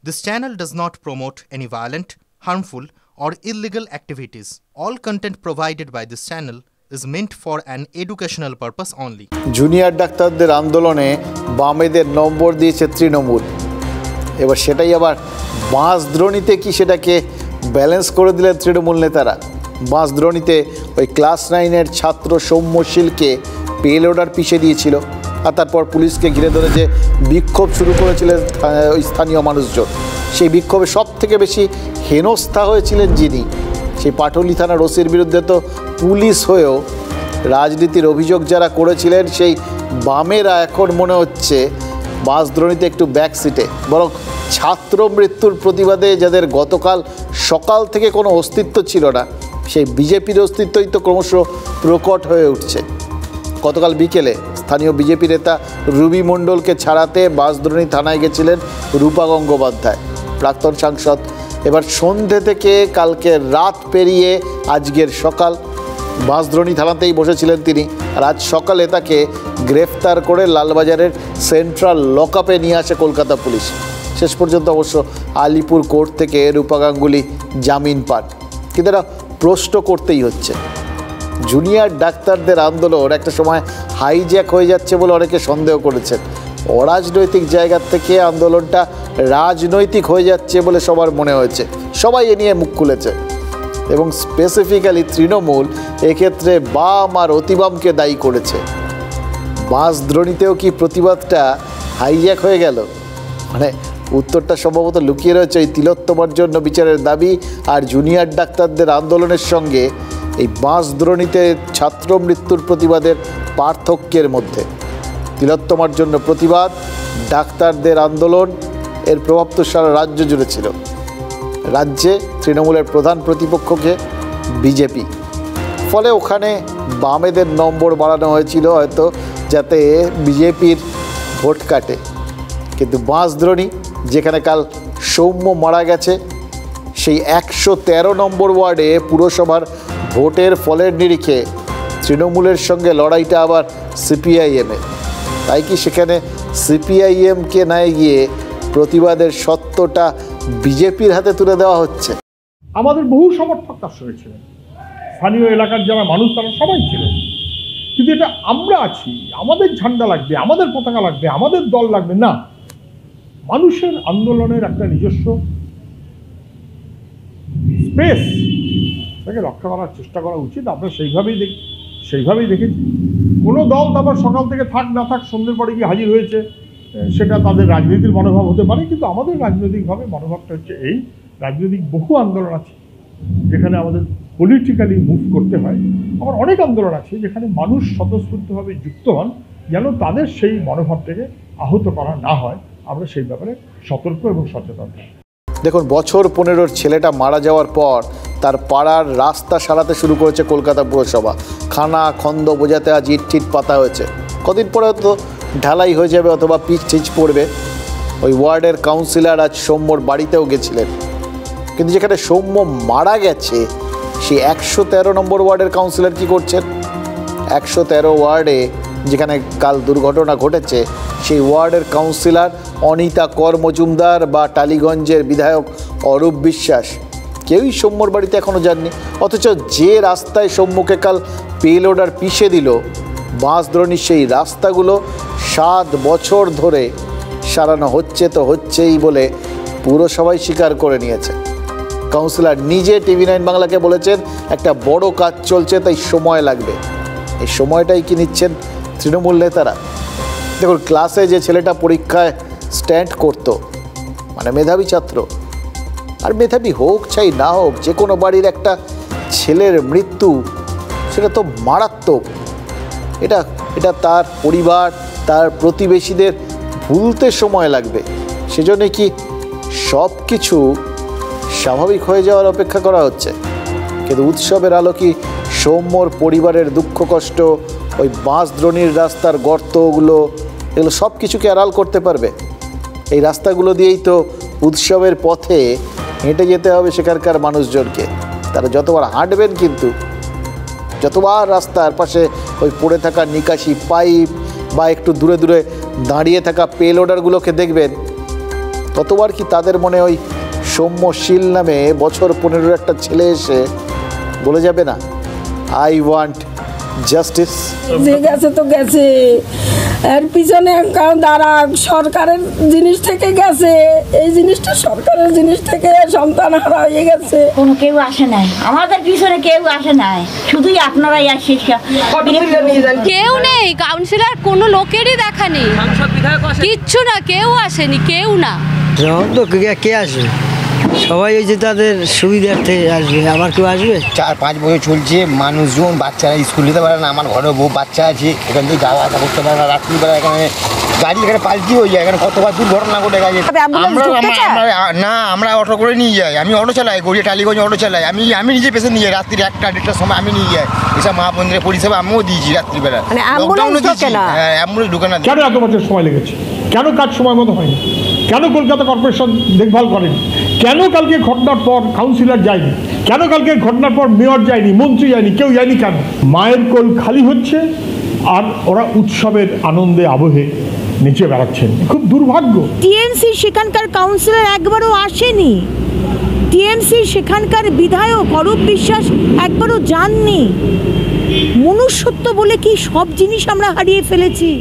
This channel does not promote any violent, harmful, or illegal activities. All content provided by this channel is meant for an educational purpose only. Junior ডাক্তারদের আন্দোলনে বামেদের নম্বর দিয়েছে তৃণমূল। এবার সেটাই আবার বাঁশদ্রোণীতে কি সেটাকে ব্যালেন্স করে দিলেন তৃণমূল নেতারা। বাঁশদ্রোণীতে ওই ক্লাস 9-এর ছাত্র সৌম্যশীলকে পেল অর্ডার পিছিয়ে দিয়েছিল, আর তারপর পুলিশকে ঘিরে ধরে যে বিক্ষোভ শুরু করেছিলেন ওই স্থানীয় মানুষজন, সেই বিক্ষোভে সব থেকে বেশি হেনস্থা হয়েছিলেন যিনি, সেই পাটুলি থানার ওসির বিরুদ্ধে তো পুলিশ হয়েও রাজনীতির অভিযোগ যারা করেছিলেন সেই বামেরা এখন মনে হচ্ছে বাঁশদ্রোণীতে একটু ব্যাক সিটে, বরং ছাত্র মৃত্যুর প্রতিবাদে যাদের গতকাল সকাল থেকে কোনো অস্তিত্ব ছিল না, সেই বিজেপির অস্তিত্বই তো ক্রমশ প্রকট হয়ে উঠছে। গতকাল বিকেলে স্থানীয় বিজেপি নেতা রুবি মণ্ডলকে ছাড়াতে বাঁশদ্রোণী থানায় গেছিলেন রূপা গঙ্গোপাধ্যায়, প্রাক্তন সাংসদ। এবার সন্ধ্যে থেকে কালকে রাত পেরিয়ে আজকের সকাল বাঁশদ্রোণী থানাতেই বসেছিলেন তিনি, আর আজ সকালে তাকে গ্রেফতার করে লালবাজারের সেন্ট্রাল লকআপে নিয়ে আসে কলকাতা পুলিশ। শেষ পর্যন্ত অবশ্য আলিপুর কোর্ট থেকে রূপা গাঙ্গুলি জামিন পান। কিন্তু এটা প্রশ্ন করতেই হচ্ছে, জুনিয়র ডাক্তারদের আন্দোলন একটা সময় হাইজ্যাক হয়ে যাচ্ছে বলে অনেকে সন্দেহ করেছেন। অরাজনৈতিক জায়গা থেকে আন্দোলনটা রাজনৈতিক হয়ে যাচ্ছে বলে সবার মনে হয়েছে, সবাই এ নিয়ে মুখ খুলেছে, এবং স্পেসিফিক্যালি তৃণমূল এক্ষেত্রে বাম আর অতিবামকে দায়ী করেছে। বাঁশদ্রোণীতেও কি প্রতিবাদটা হাইজ্যাক হয়ে গেল? মানে উত্তরটা সম্ভবত লুকিয়ে রয়েছে এই তিলোত্তমার জন্য বিচারের দাবি আর জুনিয়র ডাক্তারদের আন্দোলনের সঙ্গে এই বাঁশদ্রোণীতে ছাত্র মৃত্যুর প্রতিবাদের পার্থক্যের মধ্যে। তিলোত্তমার জন্য প্রতিবাদ, ডাক্তারদের আন্দোলন, এর প্রভাব তো সারা রাজ্য জুড়ে ছিল। রাজ্যে তৃণমূলের প্রধান প্রতিপক্ষকে বিজেপি, ফলে ওখানে বামেদের নম্বর বাড়ানো হয়েছিল হয়তো যাতে বিজেপির ভোট কাটে। কিন্তু বাঁশদ্রোণী, যেখানে কাল সৌম্য মারা গেছে, সেই 113 নম্বর ওয়ার্ডে পুরসভার ভোটের ফলের নিরিখে তৃণমূলের সঙ্গে লড়াইটা আবার সিপিআইএমে। তাই কি সেখানে সিপিআইএমকে না গিয়ে প্রতিবাদের সত্যটা বিজেপির হাতে তুলে দেওয়া হচ্ছে? আমাদের বহু সমর্থক তার সঙ্গে ছিলেন, স্থানীয় এলাকার যারা মানুষ তারা সবাই ছিলেন, কিন্তু এটা আমরা আছি, আমাদের ঝান্ডা লাগবে, আমাদের পতাকা লাগবে, আমাদের দল লাগবে না। মানুষের আন্দোলনের একটা নিজস্ব স্পেস তাকে রক্ষা করার চেষ্টা করা উচিত। আমরা সেইভাবেই দেখেছি। কোনো দল তারপর সকাল থেকে থাক না থাক সন্ধ্যের পরে গিয়ে হাজির হয়েছে, সেটা তাদের রাজনীতির মনোভাব হতে পারে, কিন্তু আমাদের রাজনৈতিকভাবে মনোভাবটা হচ্ছে এই, রাজনৈতিক বহু আন্দোলন আছে যেখানে আমাদের পলিটিক্যালি মুভ করতে হয়। আবার অনেক আন্দোলন আছে যেখানে মানুষ স্বতঃস্ফূর্তভাবে যুক্ত হন, যেন তাদের সেই মনোভাবটাকে আহত করা না হয়। আমরা সেই ব্যাপারে সতর্ক এবং সচেতন। দেখুন, বছর 15-র ছেলেটা মারা যাওয়ার পর তার পাড়ার রাস্তা সারাতে শুরু করেছে কলকাতা পুরসভা। খানা খন্দ বোঝাতে আজ ইট পাতা হয়েছে, কদিন পরে তো ঢালাই হয়ে যাবে অথবা পিচ টিচ পড়বে। ওই ওয়ার্ডের কাউন্সিলর আজ সৌম্যর বাড়িতেও গেছিলেন, কিন্তু যেখানে সৌম্য মারা গেছে সেই 113 নম্বর ওয়ার্ডের কাউন্সিলর কি করছেন? 113 ওয়ার্ডে যেখানে কাল দুর্ঘটনা ঘটেছে সেই ওয়ার্ডের কাউন্সিলর অনিতা কর মজুমদার বা টালিগঞ্জের বিধায়ক অরূপ বিশ্বাস কেউই সৌম্যর বাড়িতে এখনও যাননি। অথচ যে রাস্তায় সৌম্যকে কাল পেল অর্ডার পিষে দিল, বাঁশদ্রোণীর সেই রাস্তাগুলো 7 বছর ধরে সারানো হচ্ছে তো হচ্ছেই বলে পুরসভাই স্বীকার করে নিয়েছে। কাউন্সিলর নিজে TV9 বাংলাকে বলেছেন একটা বড় কাজ চলছে, তাই সময় লাগবে। এই সময়টাই কি নিচ্ছেন তৃণমূল নেতারা? দেখুন, ক্লাসে যে ছেলেটা পরীক্ষায় স্ট্যান্ড করত, মানে মেধাবী ছাত্র, আর মেধাবী হোক চাই না হোক, যে কোনো বাড়ির একটা ছেলের মৃত্যু সেটা তো মারাত্মক। এটা তার পরিবার, তার প্রতিবেশীদের ভুলতে সময় লাগবে। সেজন্য কি সব কিছু স্বাভাবিক হয়ে যাওয়ার অপেক্ষা করা হচ্ছে? কিন্তু উৎসবের আলো কি সৌম্যর পরিবারের দুঃখ কষ্ট, ওই বাঁশদ্রোণীর রাস্তার গর্তগুলো, এগুলো সব কিছুকে আড়াল করতে পারবে? এই রাস্তাগুলো দিয়েই তো উৎসবের পথে হেঁটে যেতে হবে সেখানকার মানুষজনকে। তারা যতবার হাঁটবেন, কিন্তু যতবার রাস্তার পাশে ওই পড়ে থাকা নিকাশি পাইপ বা একটু দূরে দূরে দাঁড়িয়ে থাকা পেল অর্ডারগুলোকে দেখবেন, ততবার কি তাদের মনে ওই সৌম্যশীল নামে বছর 15 একটা ছেলে এসে বলে যাবে না আই ওয়ান্ট জাস্টিস? যে গেছে তো গেছে, এর পিছনে দাঁড়া সরকারের জিনিস থেকে গেছে, এই জিনিসটা সরকারের জিনিস থেকে সন্তান হারা হয়ে গেছে। কোনো কেউ আসে নাই, আমাদের পিছনে কেউ আসে নাই, শুধুই আপনারাই আসছে। কেউ নেই, কাউন্সিলর কোনো লোকেরই দেখা নেই, কিচ্ছু না, কেউ আসেনি, কেউ না। তো কে আসবে? সবাই ওই যে তাদের সুবিধার্থে আসবে, আবার কেউ আসবে? 4-5 বছর চলছে, মানুষজন বাচ্চারা স্কুল যেতে পারে না, আমার ঘরেও বউ বাচ্চা আছে, এখান থেকে যাওয়া আসা করতে পারে না, রাত্রিবেলা এখানে গাড়ি এখানে পাল্টি হয়ে যায়, এখানে কতবার দুর্ঘটনা ঘটে গেছে। আমরা অটো করে নিয়ে যাই, আমি অটো চালাই, গড়িয়া টালিগঞ্জ অটো চালাই, আমি নিজে পেশেন্ট নিয়ে যাই, রাত্রি 1টা-1:30টার সময় আমি নিয়ে যাই। এসব মা বোনদের পরিষেবা আমিও দিয়েছি রাত্রিবেলা, লকডাউনও দিয়েছি। হ্যাঁ, অ্যাম্বুলেন্স ঢুকে না। কেন এত বছর সময় লেগেছে? কেন কাজ সময় মতো হয়নি? কেন কলকাতা কর্পোরেশন দেখভাল করেনি? কেন কালকে ঘটনার পর কাউন্সিলর যায়নি? কেন কালকে ঘটনার পর মেয়র যায়নি, মন্ত্রী যায়নি, কেউ যায়নি কেন? মায়ের কোল খালি হচ্ছে আর ওরা উৎসবের আনন্দে আবহে নিচে বেড়াচ্ছেন, খুব দুর্ভাগ্য। টিএমসি সেখানকার কাউন্সিলর একবারও আসেনি, টিএমসি সেখানকার বিধায়ক অরূপ বিশ্বাস একবারও যাননি। মনুষ্যত্ব বলে কি সব জিনিস আমরা হারিয়ে ফেলেছি।